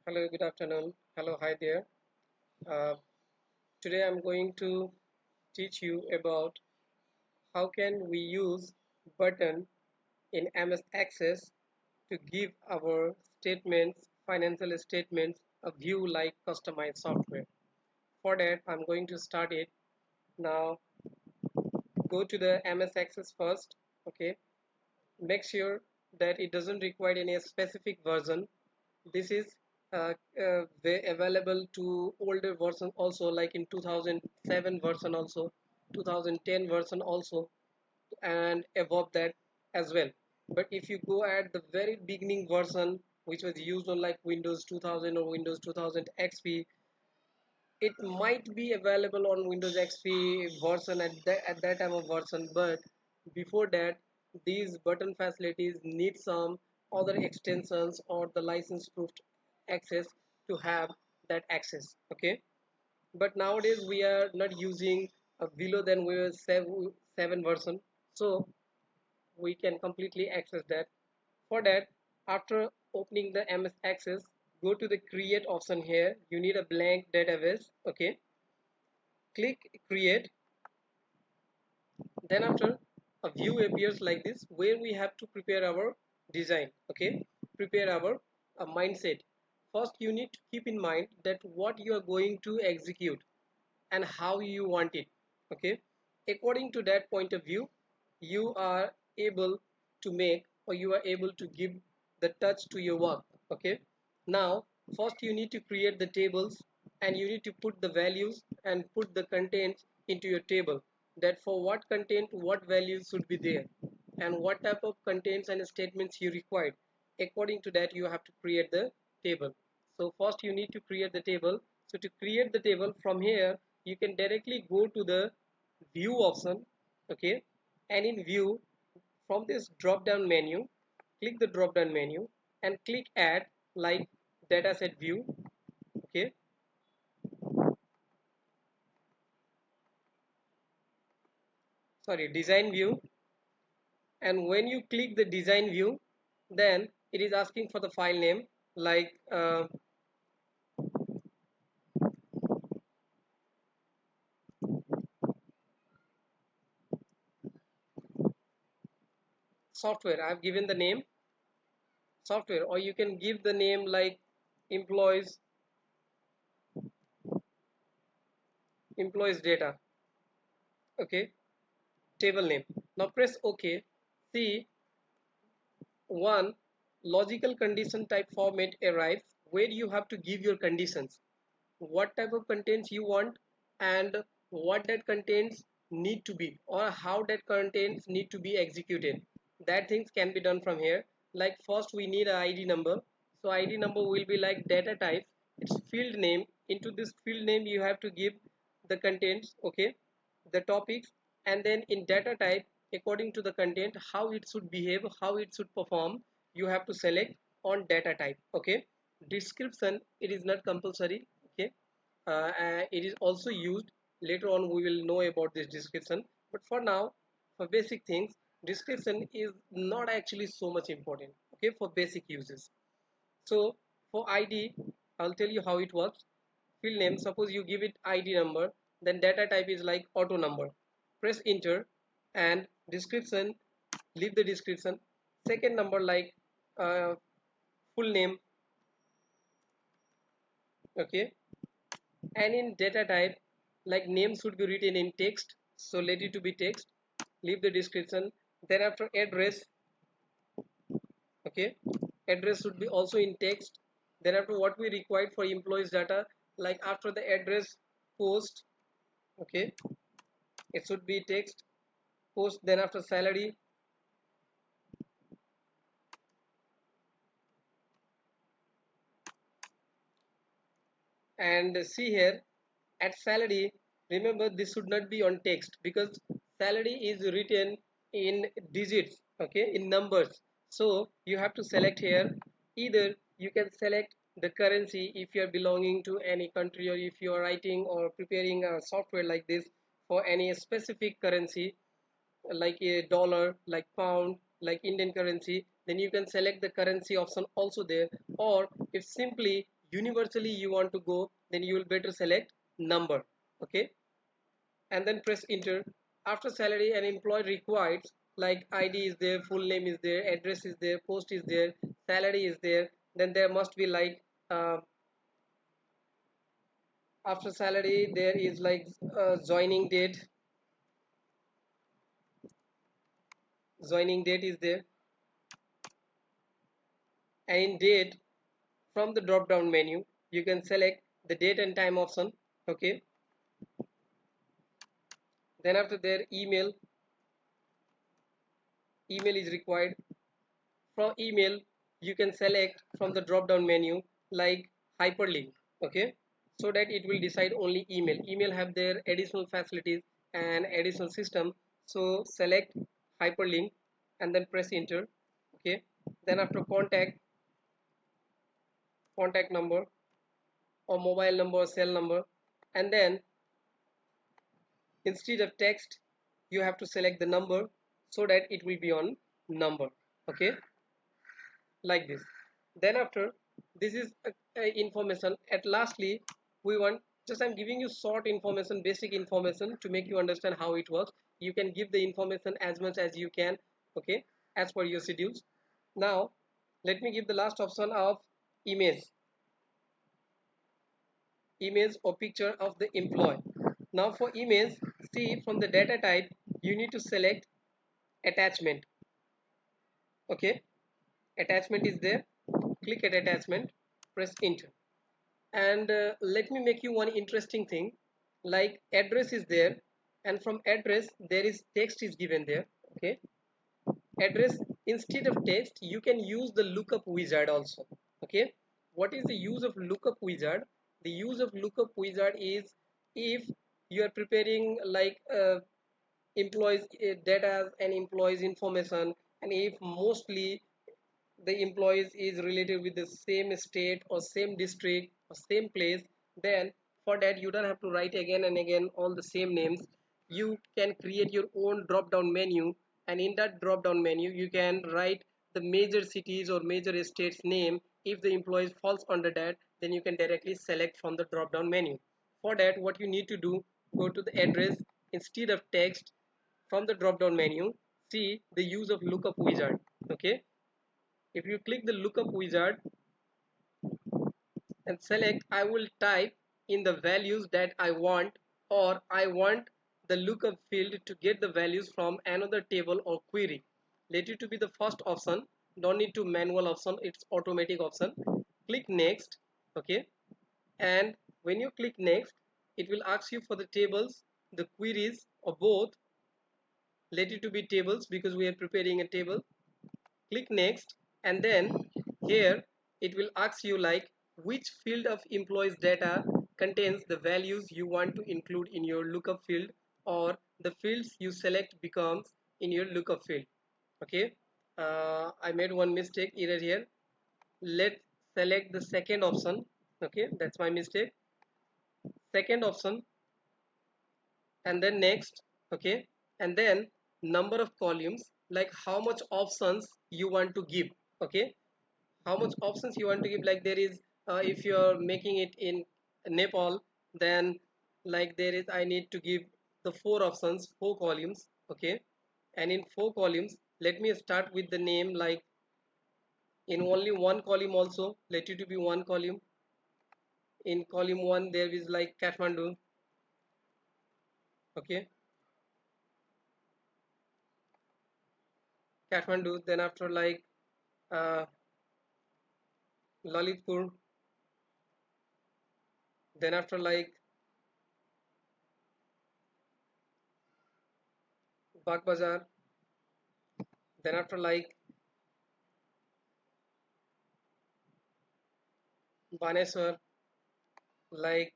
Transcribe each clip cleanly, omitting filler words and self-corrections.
Hello, good afternoon. Hello, hi there. Uh, Today I'm going to teach you about how can we use button in MS Access to give our statements, financial statements, a view like customized software. For that, I'm going to start it. Now, go to the MS Access first. Okay, make sure that it doesn't require any specific version. This is available to older version also, like in 2007 version also, 2010 version also, and above that as well. But if you go at the very beginning version, which was used on like Windows 2000 or Windows 2000 XP, it might be available on Windows XP version at that time of version, but before that, these button facilities need some other extensions or the license proofed access to have that access. Okay, but nowadays we are not using a below than Windows 7 version, so we can completely access that. For that, after opening the MS Access, go to the create option here. You need a blank database. Okay, click create. Then after, a view appears like this where we have to prepare our design. Okay, prepare our mindset. First you need to keep in mind that what you are going to execute and how you want it. Okay, according to that point of view, you are able to make, or you are able to give the touch to your work. Okay, now first you need to create the tables, and you need to put the values and put the contents into your table, that for what content what values should be there, and what type of contents and statements you require. According to that, you have to create the table. So first you need to create the table. So to create the table, from here you can directly go to the view option. Okay, and in view, from this drop down menu, click the drop down menu and click add, like dataset view. Okay, sorry, design view. And when you click the design view, then it is asking for the file name, like software. I've given the name software, or you can give the name like employees employees data. Okay, table name. Now press OK. See, one logical condition type format arrives where you have to give your conditions, what type of contents you want, and what that contents need to be, or how that contents need to be executed. That things can be done from here. Like first we need a id number. So id number will be like data type, its field name. Into this field name you have to give the contents. Okay, the topics. And then in data type, according to the content, how it should behave, how it should perform, you have to select on data type. Okay, description, it is not compulsory. Okay, it is also used later on, we will know about this description, but for now, for basic things, description is not actually so much important. Okay, for basic uses. So for id, I'll tell you how it works. Field name, suppose you give it id number, then data type is like auto number. Press enter. And description, leave the description. Second number, like full name. Okay, and in data type, like name should be written in text, so let it to be text. Leave the description. Then after address. Okay, address should be also in text. Then after, what we required for employees data, like after the address, post. Okay, it should be text, post. Then after salary. And see here, at salary, remember this should not be on text, because salary is written in digits. Okay, in numbers. So you have to select here, either you can select the currency if you are belonging to any country, or if you are writing or preparing a software like this for any specific currency, like a dollar, like pound, like Indian currency, then you can select the currency option also there. Or if simply universally you want to go, then you will better select number. Okay, and then press enter. After salary and employee required, like ID is there, full name is there, address is there, post is there, salary is there, then there must be like after salary there is like joining date is there, and in date, from the drop down menu you can select the date and time option. Okay, then after there email is required. From email you can select from the drop down menu like hyperlink. Okay, so that it will decide only email have their additional facilities and additional system. So select hyperlink and then press enter. Okay, then after contact number or mobile number or cell number, and then instead of text you have to select the number so that it will be on number. Okay, like this. Then after this is information. At lastly we want, just I'm giving you short information, basic information to make you understand how it works. You can give the information as much as you can. Okay, as per your schedules. Now let me give the last option of image image or picture of the employee. Now for image, see, from the data type you need to select attachment. Okay, attachment is there, click at attachment, press enter. And let me make you one interesting thing, like address is there, and from address there is text is given there. Okay, address, instead of text you can use the lookup wizard also. Okay, what is the use of lookup wizard? The use of lookup wizard is, if you are preparing like employees data and employees information, and if mostly the employees is related with the same state or same district or same place, then for that you don't have to write again and again all the same names. You can create your own drop down menu, and in that drop down menu you can write the major cities or major states name. If the employees falls under that, then you can directly select from the drop down menu. For that what you need to do, go to the address, instead of text, from the drop down menu, see the use of lookup wizard. Okay, if you click the lookup wizard and select, I will type in the values that I want, or I want the lookup field to get the values from another table or query. Let it to be the first option, don't need to manual option, it's automatic option. Click next. Okay, and when you click next, it will ask you for the tables, the queries, or both. Let it to be tables because we are preparing a table. Click next, and then here it will ask you like which field of employees data contains the values you want to include in your lookup field, or the fields you select becomes in your lookup field. Okay, I made one mistake error here. Let's select the second option. Okay, that's my mistake. Second option, and then next. Okay, and then number of columns, like how much options you want to give. Okay, how much options you want to give, like there is if you're making it in Nepal, then like there is, I need to give the four options, four columns. Okay, and in four columns let me start with the name, like in only one column also let you to be one column. In column one there is like Kathmandu. Okay, Kathmandu, then after like uh, Lalitpur, then after like Bagbazar, then after like Baneswar, like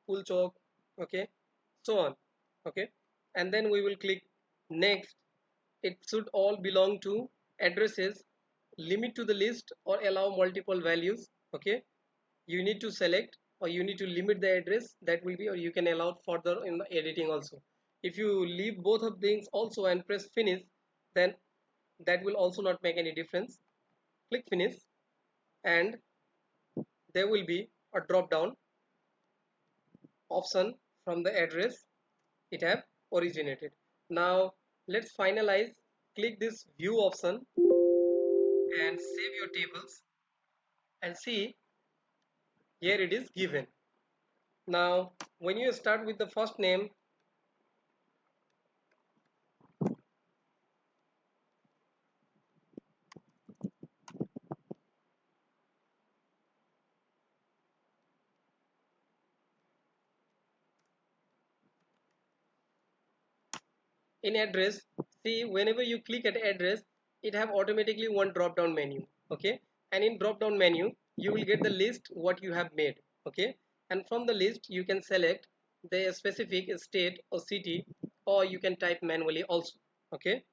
Kulchok. Okay, so on. Okay, and then we will click next. It should all belong to addresses, limit to the list or allow multiple values. Okay, you need to select, or you need to limit the address, that will be, or you can allow further in the editing also. If you leave both of things also and press finish, then that will also not make any difference. Click finish, and there will be a drop down option from the address it have originated. Now let's finalize. Click this view option and save your tables, and see, here it is given. Now when you start with the first name, in address, see, whenever you click at address, it have automatically one drop down menu. Okay, and in drop down menu you will get the list what you have made. Okay, and from the list you can select the specific state or city, or you can type manually also. Okay,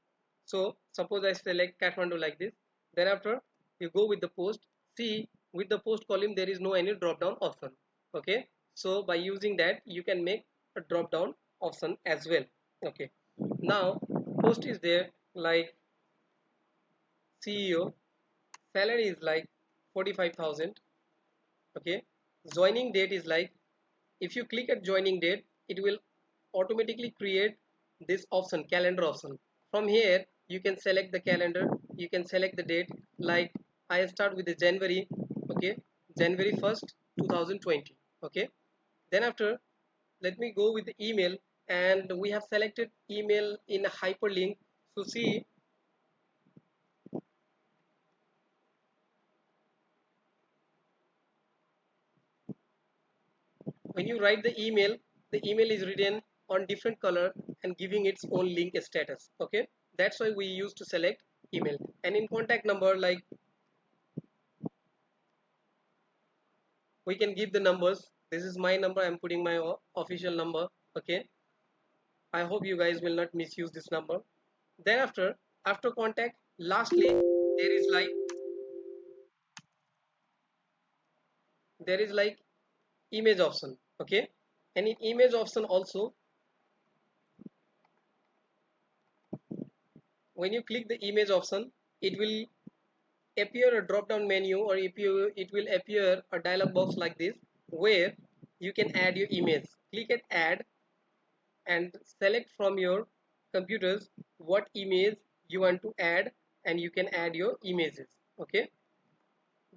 so suppose I select Kathmandu like this. Then after you go with the post, see, with the post column there is no any drop down option. Okay, so by using that you can make a drop down option as well. Okay, now post is there like CEO, salary is like 45,000. Okay, joining date is like, if you click at joining date, it will automatically create this option, calendar option. From here you can select the calendar, you can select the date, like I start with the January. Okay, January 1st 2020. Okay, then after, let me go with the email, and we have selected email in a hyperlink. So see, when you write the email is written on different color and giving its own link status. Okay, that's why we used to select email. And in contact number, like we can give the numbers. This is my number, I'm putting my official number. Okay, I hope you guys will not misuse this number. Then after contact, lastly there is like image option. Okay, and in image option also, when you click the image option, it will appear a drop down menu, or it will appear a dialog box like this, where you can add your image. Click at add and select from your computers what image you want to add, and you can add your images. Okay,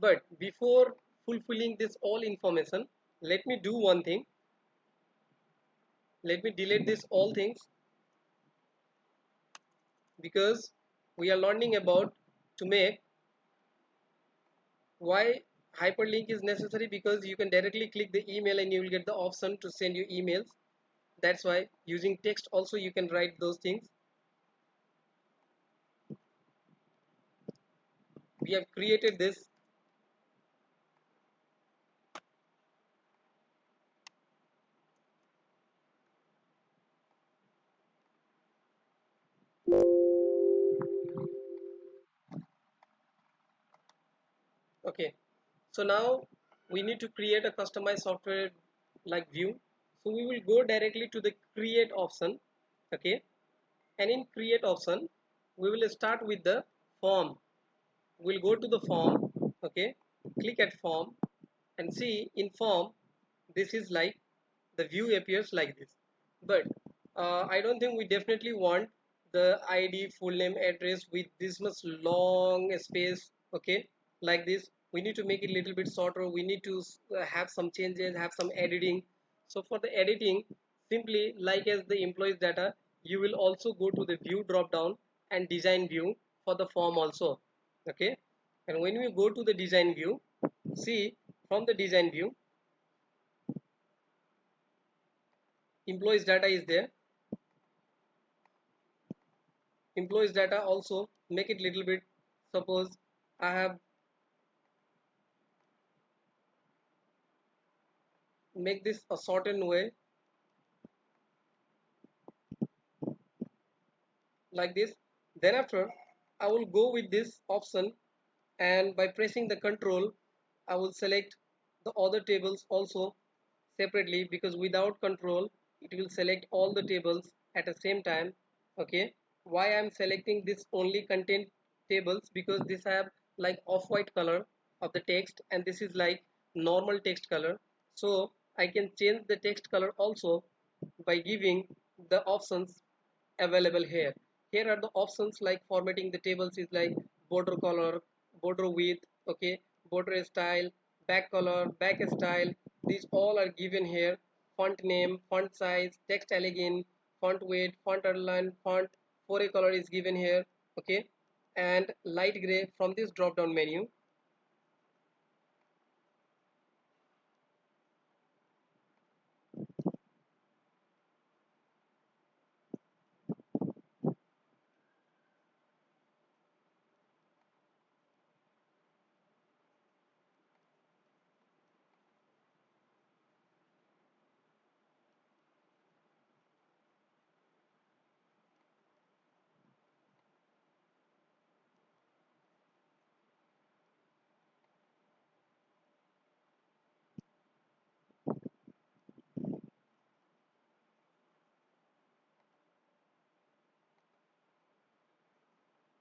but before fulfilling this all information, let me do one thing. Let me delete this all things, because we are learning about to make why hyperlink is necessary, because you can directly click the email and you will get the option to send you emails. That's why using text also you can write those things. We have created this. Okay, so now we need to create a customized software like view. So we will go directly to the create option. Okay, and in create option we will start with the form. We'll go to the form. Okay, click at form, and see, in form this is like, the view appears like this. But I don't think we definitely want the ID, full name, address with this much long space. Okay, like this, we need to make it a little bit shorter. We need to have some changes, have some editing. So for the editing, simply like as the employees data, you will also go to the view drop down and design view for the form also. Okay, and when we go to the design view, see, from the design view, employees data is there. Employees data also, make it little bit, suppose I have make this a certain way, like this. Then after, I will go with this option, and by pressing the control, I will select the other tables also separately, because without control it will select all the tables at the same time. Okay, why I'm selecting this only content tables because this have like off-white color of the text and this is like normal text color. So I can change the text color also by giving the options available here. Here are the options like formatting the tables is like border color, border width, okay, border style, back color, back style. These all are given here. Font name, font size, text elegant, font weight, font underline, font foray color is given here, okay, and light gray from this drop down menu.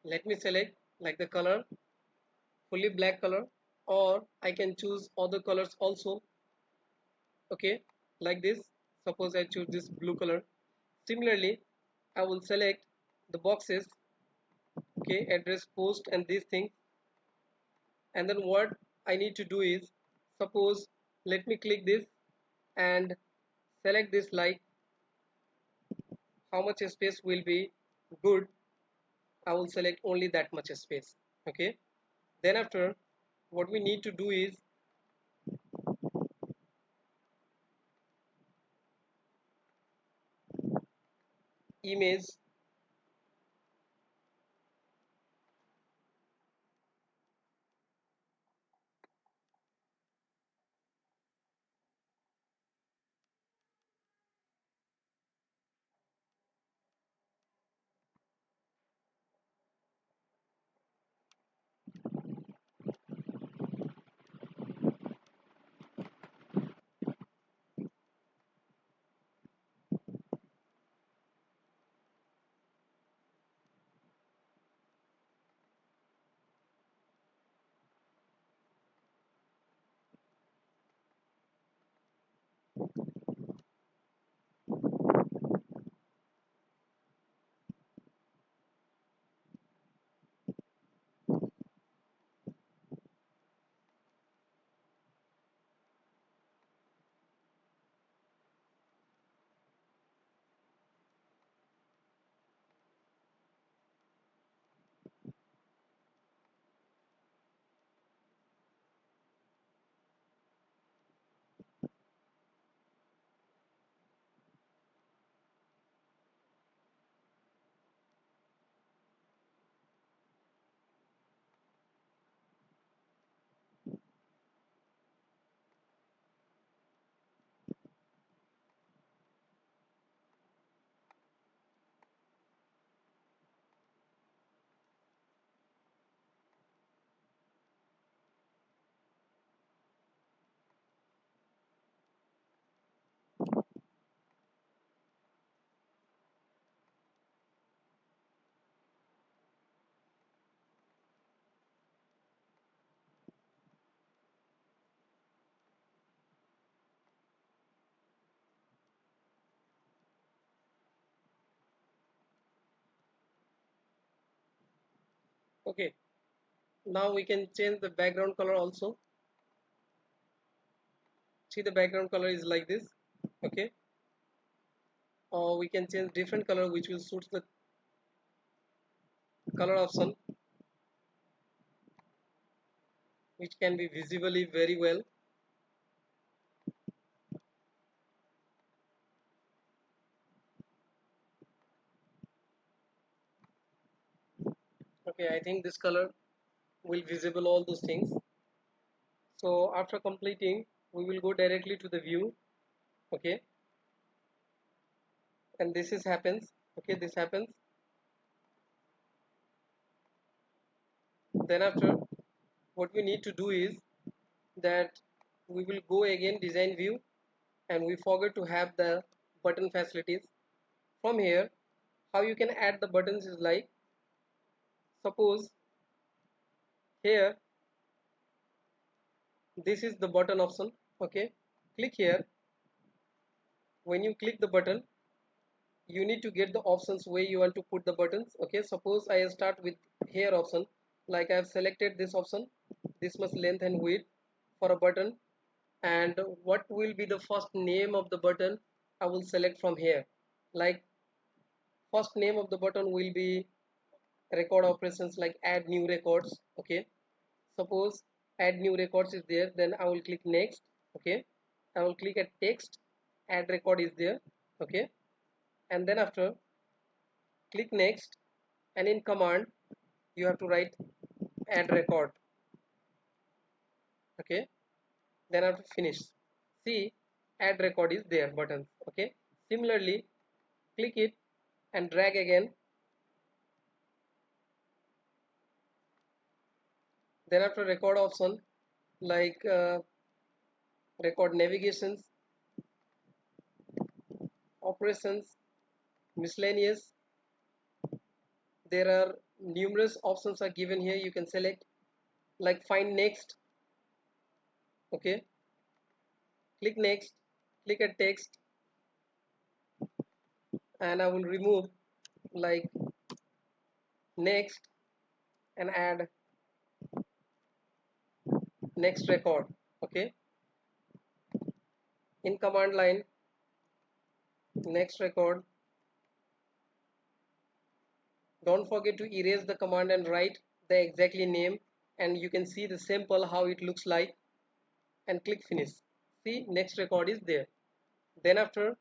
Let me select like the color fully black color, or I can choose other colors also, okay, like this. Suppose I choose this blue color. Similarly, I will select the boxes, okay, address, post, and these things. And then what I need to do is, suppose, let me click this and select this like how much space will be good. I will select only that much space, okay. Then after, what we need to do is image. Okay, now we can change the background color also. See, the background color is like this, okay, or we can change different color which will suit the color option, which can be visibly very well. Okay, I think this color will visible all those things. So after completing, we will go directly to the view, okay, and this is happens, okay, this happens. Then after, what we need to do is that we will go again design view, and we forget to have the button facilities. From here, how you can add the buttons is like, suppose here this is the button option. Okay, click here. When you click the button, you need to get the options where you want to put the buttons. Okay, suppose I start with here option. Like I have selected this option, this much length and width for a button, and what will be the first name of the button I will select from here. Like first name of the button will be record operations, like add new records. Okay, suppose add new records is there, then I will click next. Okay, I will click at text, add record is there. Okay, and then after click next, and in command you have to write add record. Okay, then I have to finish. See, add record is there button. Okay, similarly click it and drag again. Then after record option, like record navigations, operations, miscellaneous, there are numerous options are given here, you can select. Like find next. Okay, click next, click at text, and I will remove like next and add next record. Okay, in command line next record, don't forget to erase the command and write the exactly name, and you can see the sample how it looks like, and click finish. See, next record is there. Then after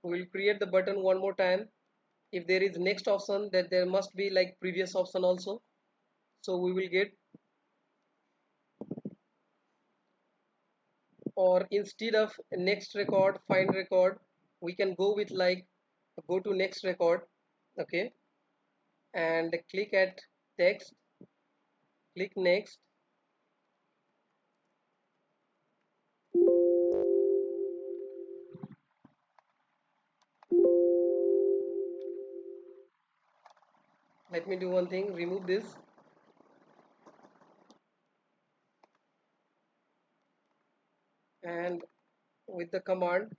we will create the button one more time. If there is next option, that there must be like previous option also, so we will get, or instead of next record find record, we can go with like go to next record. Okay, and click at text, click next, let me do one thing, remove this, and with the command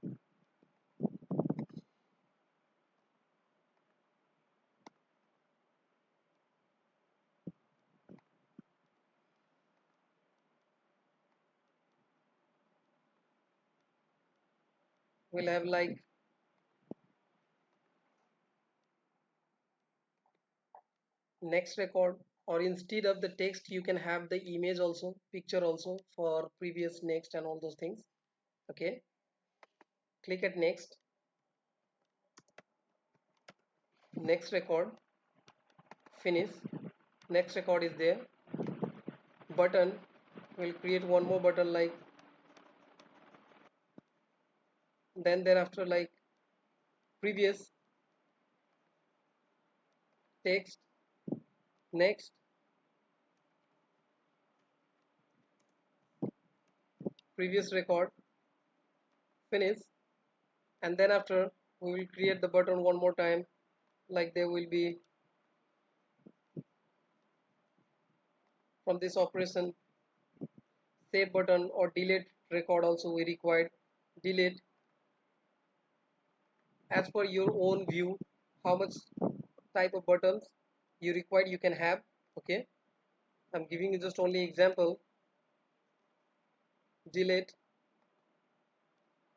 we'll have like next record, or instead of the text you can have the image also, picture also for previous next and all those things. Okay, click at next, next record, finish, next record is there. Button, will create one more button like, then thereafter like previous, text, next, previous record, finish, and then after we will create the button one more time, like there will be from this operation save button or delete record also we required. Delete as per your own view, how much type of buttons you require you can have. Okay, I'm giving you just only example. Delete,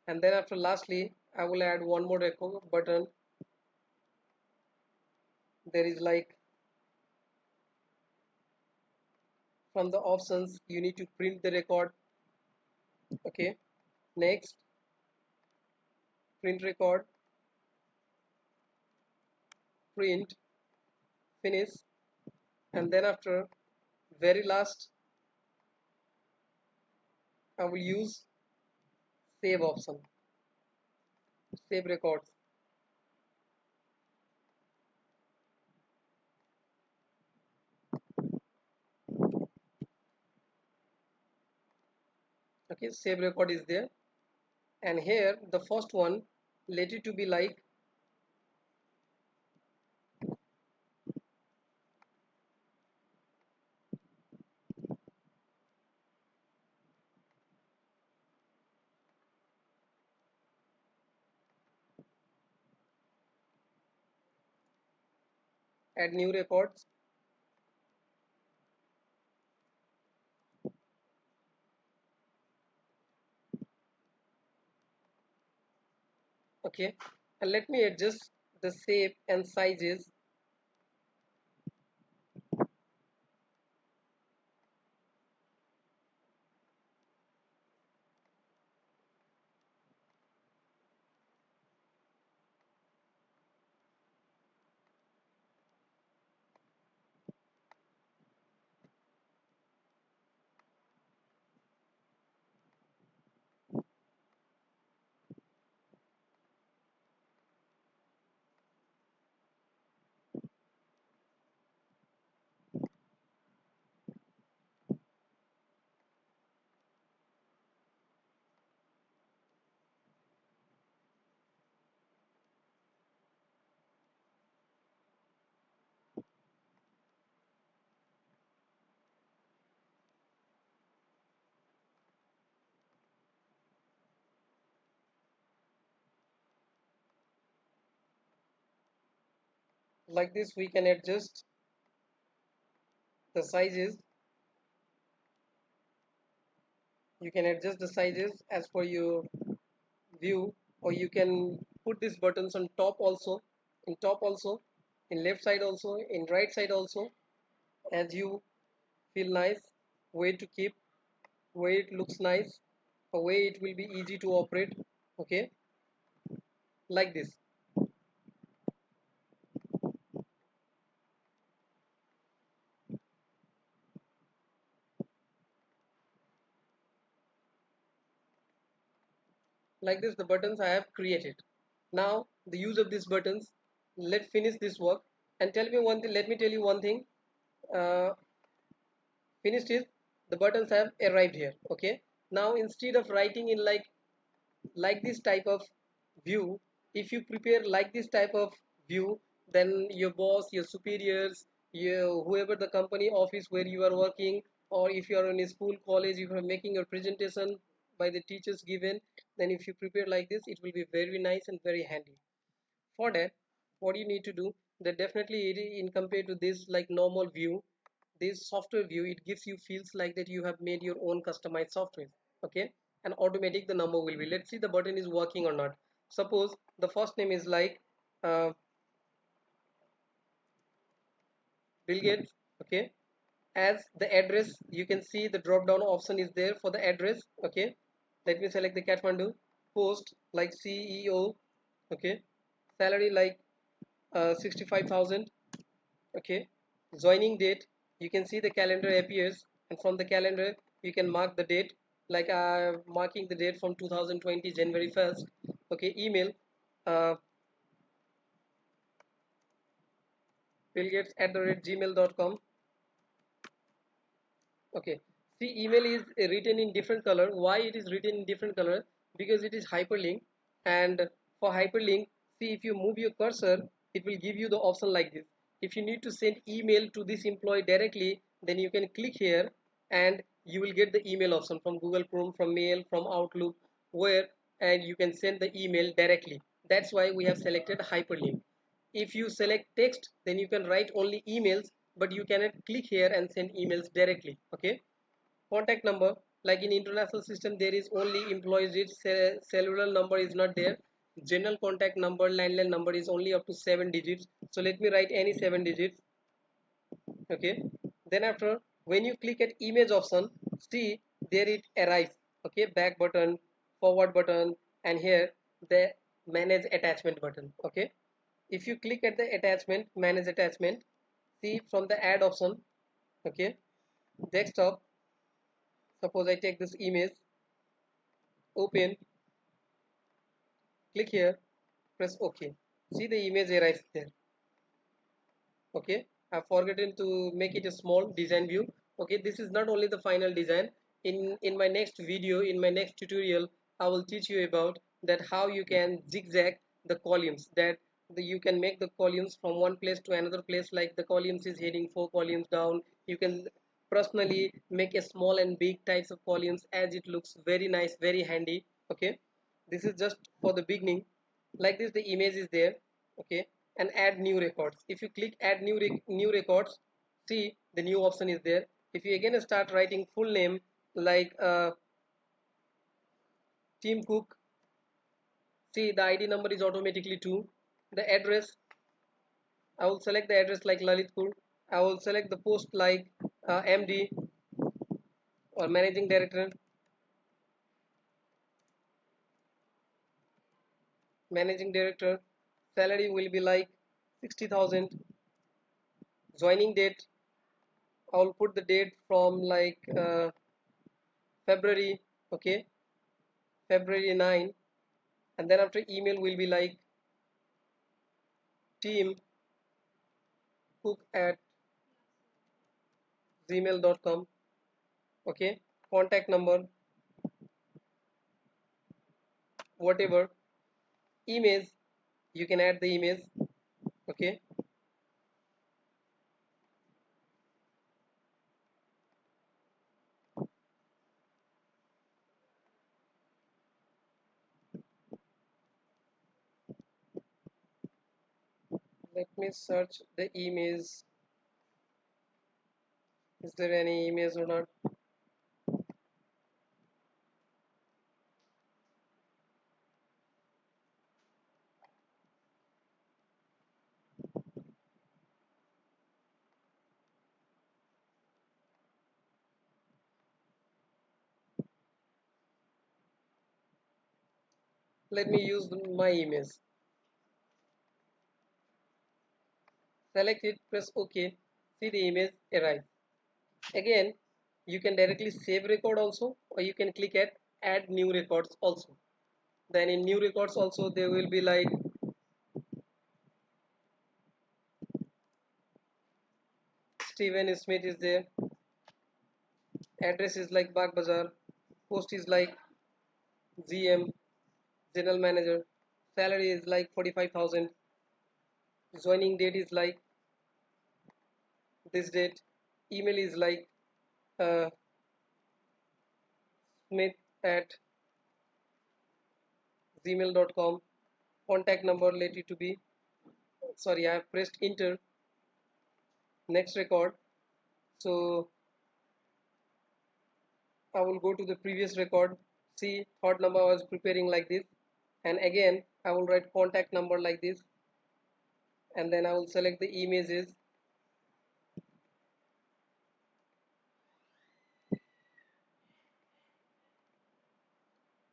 and then after lastly I will add one more record button. There is like from the options you need to print the record. Okay, next, print record, print, finish, and then after very last I will use save option, save records. Okay, save record is there, and here the first one, let it to be like add new records. Okay, and let me adjust the shape and sizes. Like this, we can adjust the sizes. You can adjust the sizes as per your view, or you can put these buttons on top also, in top also, in left side also, in right side also, as you feel nice, way to keep, way it looks nice, a way it will be easy to operate. Okay, like this. Like this, the buttons I have created. Now the use of these buttons, let's finish this work. And tell me one thing, let me tell you one thing. uh, Finished is, the buttons have arrived here. Okay, now instead of writing in like this type of view, if you prepare like this type of view, then your boss, your superiors, your whoever, the company office where you are working, or if you are in a school, college, if you are making your presentation by the teachers given, then if you prepare like this, it will be very nice and very handy. For that, what you need to do, that definitely in compared to this like normal view, this software view, it gives you feels like that you have made your own customized software. Okay, and automatic the number will be, let's see the button is working or not. Suppose the first name is like uh, Bill Gates. Okay, as the address, you can see the drop down option is there for the address. Okay, let me select the Kathmandu. Post like CEO. Okay, salary like 65,000. Okay, joining date, you can see the calendar appears, and from the calendar you can mark the date, like marking the date from 2020 January 1st. Okay, email uh, billgates@gmail.com. Okay, see, email is written in different color. Why it is written in different color? Because it is hyperlink. And for hyperlink, see, if you move your cursor, it will give you the option like this. If you need to send email to this employee directly, then you can click here, and you will get the email option from Google Chrome, from Mail, from Outlook, where, and you can send the email directly. That's why we have selected hyperlink. If you select text, then you can write only emails, but you cannot click here and send emails directly. Okay, contact number, like in international system there is only employees cellular number is not there. General contact number, landline number is only up to 7 digits, so let me write any 7 digits. Okay, then after, when you click at image option, see, there it arrives. Okay, back button, forward button, and here the manage attachment button. Okay, if you click at the attachment, manage attachment, see from the add option. Okay, desktop, suppose I take this image, open, click here, press OK. See, the image arrives there. Okay, I've forgotten to make it a small design view. Okay, this is not only the final design. In my next video, in my next tutorial, I will teach you about that how you can zigzag the columns, that you can make the columns from one place to another place, like the columns is heading 4 columns down. You can personally make a small and big types of columns, as it looks very nice, very handy. Okay, this is just for the beginning. Like this, the image is there. Okay, and add new records. If you click add new records, see the new option is there. If you again start writing full name like Team Cook, see the ID number is automatically 2. The address, I will select the address like Lalitpur. I will select the post like MD or managing director. Managing director salary will be like 60,000. Joining date, I will put the date from like February, okay, February 9. And then after email will be like team cook at gmail.com, okay. Contact number, whatever. Image, you can add the image, okay. Let me search the image. Is there any image or not? Let me use my image. Select it, press OK. See the image arrive. Again, you can directly save record also, or you can click at add new records also. Then in new records also there will be like Steven Smith is there. Address is like Bagh Bazaar. Post is like GM, General Manager. Salary is like 45,000. Joining date is like this date. Email is like uh, Smith at gmail.com. Contact number let it to be. Sorry, I have pressed enter. Next record. So I will go to the previous record. See, third number I was preparing like this, and again I will write contact number like this, and then I will select the images,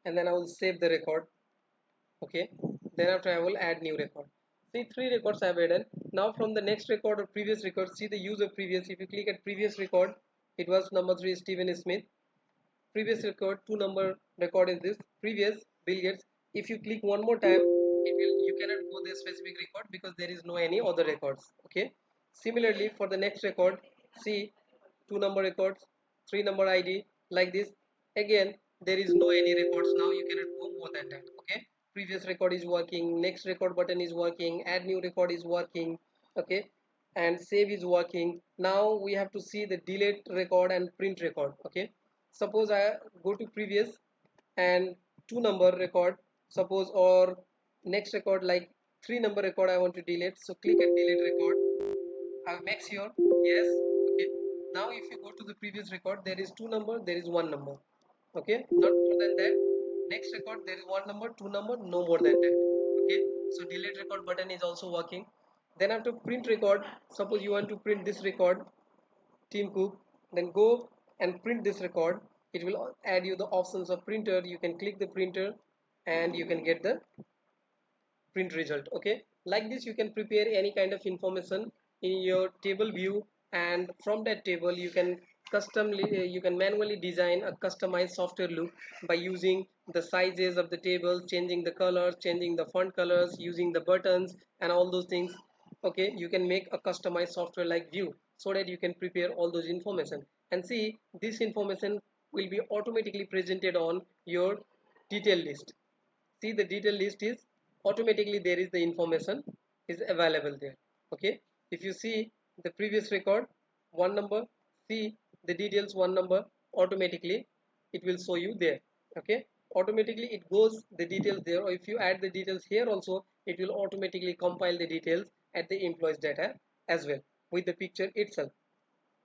and then I will save the record. Okay, then after I will add new record. See, three records I have added. Now from the next record or previous record, see the use of previous. If you click at previous record, it was number 3 Stephen Smith. Previous record, 2 number record is this previous Bill Gates. If you click one more time, it will, you cannot go the specific record because there is no any other records, okay. Similarly for the next record, see 2 number records, 3 number ID like this. Again, there is no any records. Now you cannot go more than that, okay. Previous record is working, next record button is working, add new record is working, okay, and save is working. Now we have to see the delete record and print record, okay. Suppose I go to previous and 2 number record, suppose, or next record like 3 number record I want to delete, so click at delete record. I make sure yes, okay. Now if you go to the previous record, there is 2 number, there is 1 number, okay, not more than that. Next record there is 1 number, 2 number, no more than that, okay. So delete record button is also working. Then after print record, suppose you want to print this record, Team Cook, then go and print this record. It will add you the options of printer. You can click the printer and you can get the print result, okay. Like this you can prepare any kind of information in your table view, and from that table you can you can manually design a customized software look by using the sizes of the table, changing the colors, changing the font colors, using the buttons and all those things, okay. You can make a customized software like view so that you can prepare all those information, and see this information will be automatically presented on your detail list. See the detail list is automatically there is the information is available there, okay. If you see the previous record, 1 number, see the details 1 number, automatically it will show you there, okay. Automatically it goes the details there, or if you add the details here also, it will automatically compile the details at the employees data as well with the picture itself.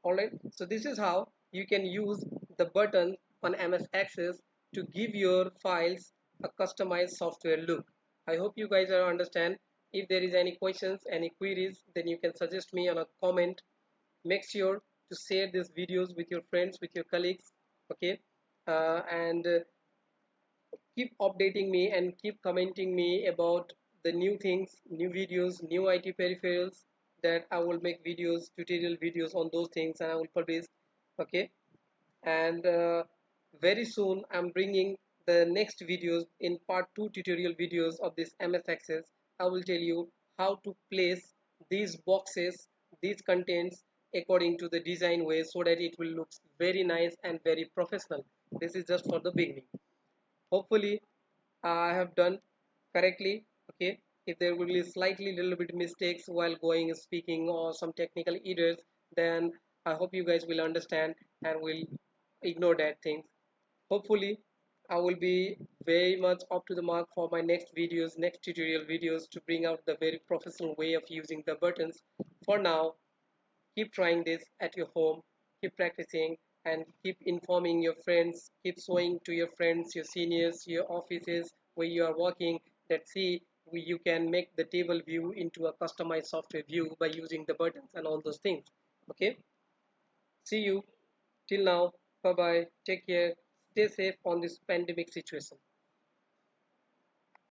Alright, so this is how you can use the button on MS Access to give your files a customized software look. I hope you guys are understand. If there is any questions, any queries, then you can suggest me on a comment. Make sure to share these videos with your friends, with your colleagues, okay? And keep updating me and keep commenting me about the new things, new videos, new IT peripherals, that I will make videos, tutorial videos on those things, and I will publish. Okay, and very soon I'm bringing the next videos in part 2 tutorial videos of this MS Access. I will tell you how to place these boxes, these contents according to the design way, so that it will look very nice and very professional. This is just for the beginning. Hopefully I have done correctly. Okay, if there will be slightly little bit mistakes while going speaking or some technical errors, then I hope you guys will understand and will ignore that things. Hopefully I will be very much up to the mark for my next videos, next tutorial videos, to bring out the very professional way of using the buttons. For now, keep trying this at your home, keep practicing, and keep informing your friends, keep showing to your friends, your seniors, your offices where you are working, that see, you can make the table view into a customized software view by using the buttons and all those things. Okay, see you till now. Bye bye, take care, stay safe on this pandemic situation.